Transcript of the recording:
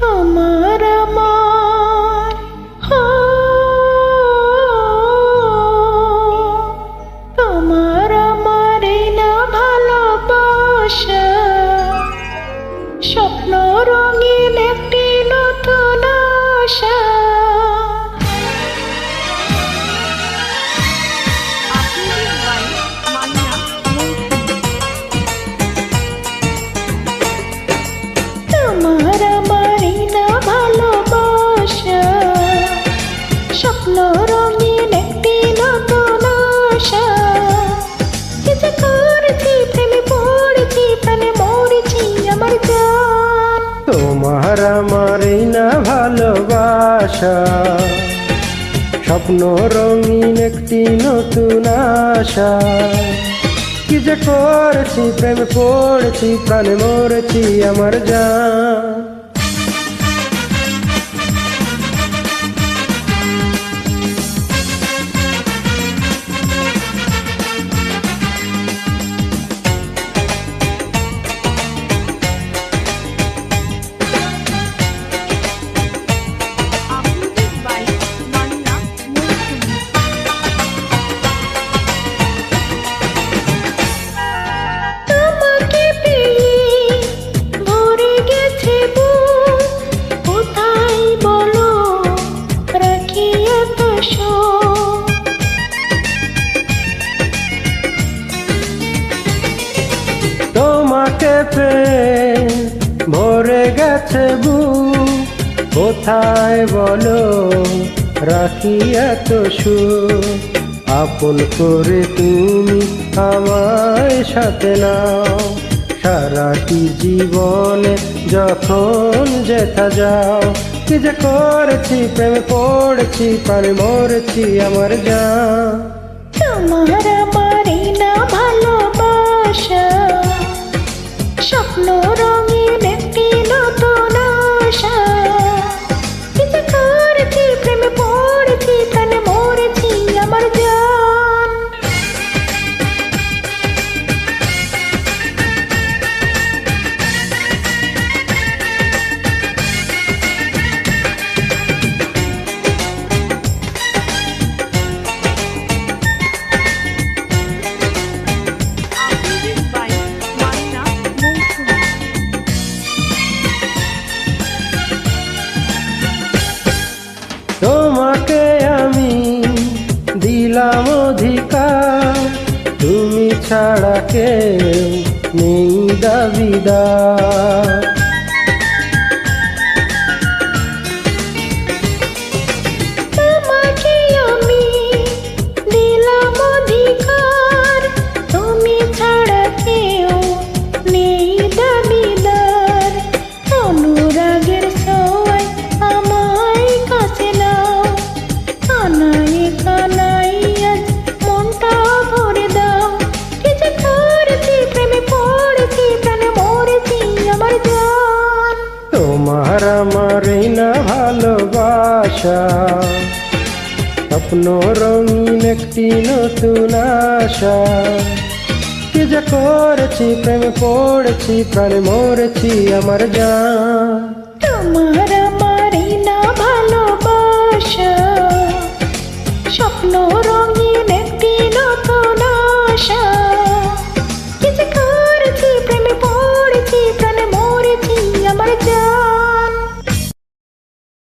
তোমার আমার তোমার আমার এই না ভালোবাসা, স্বপ্ন রঙিন একটি নতুন আশা। তোমার আমার এই না ভালোবাসা, স্বপ্ন রঙিন একটি নতুন আশা। কি যে করেছি, প্রেমে পড়েছি, প্রাণে মরেছি আমার জান। তোমার আমার এই না ভালোবাসা, স্বপ্ন রঙিন একটি নতুন আশা। কি যে করেছি, প্রেমে পড়েছি, প্রাণে মরেছি আমার জান। তোমাকে পেয়ে ভরে গেছে বুক, কোথায় বলো রাখি এত সুখ। আপন করে তুমি আমায় সাথে নাও, সারাটি জীবনে যখন যেথা যাও। কি যে করেছি, প্রেমে পড়েছি, প্রাণে মরেছি আমার জান। তোমার আমার এই না ভালোবাসা, স্বপ্ন রঙিন একটি নতুন আশা। কি যে করেছি, প্রেমে পড়েছি, প্রাণে মরেছি আমার জান। তোমাকে আমি দিলাম অধিকার, তুমি ছাড়া কেউ নেই দাবিদার। তোমাকে আমি দিলাম অধিকার, তুমি ছাড়া কেউ নেই দাবিদার। অনুরাগের ছোঁয়ায় আমায় কাছে নাও, কানাই কানাই আজ মনটা ভরে দাও। কি যে করেছি, প্রেমে পড়েছি, প্রাণে মরেছি আমার জান। তোমার আমার এই না ভালোবাসা, স্বপ্ন রঙিন একটি নতুন আশা। কি যে করেছি, প্রেমে পড়েছি, প্রাণে মরেছি আমার জান।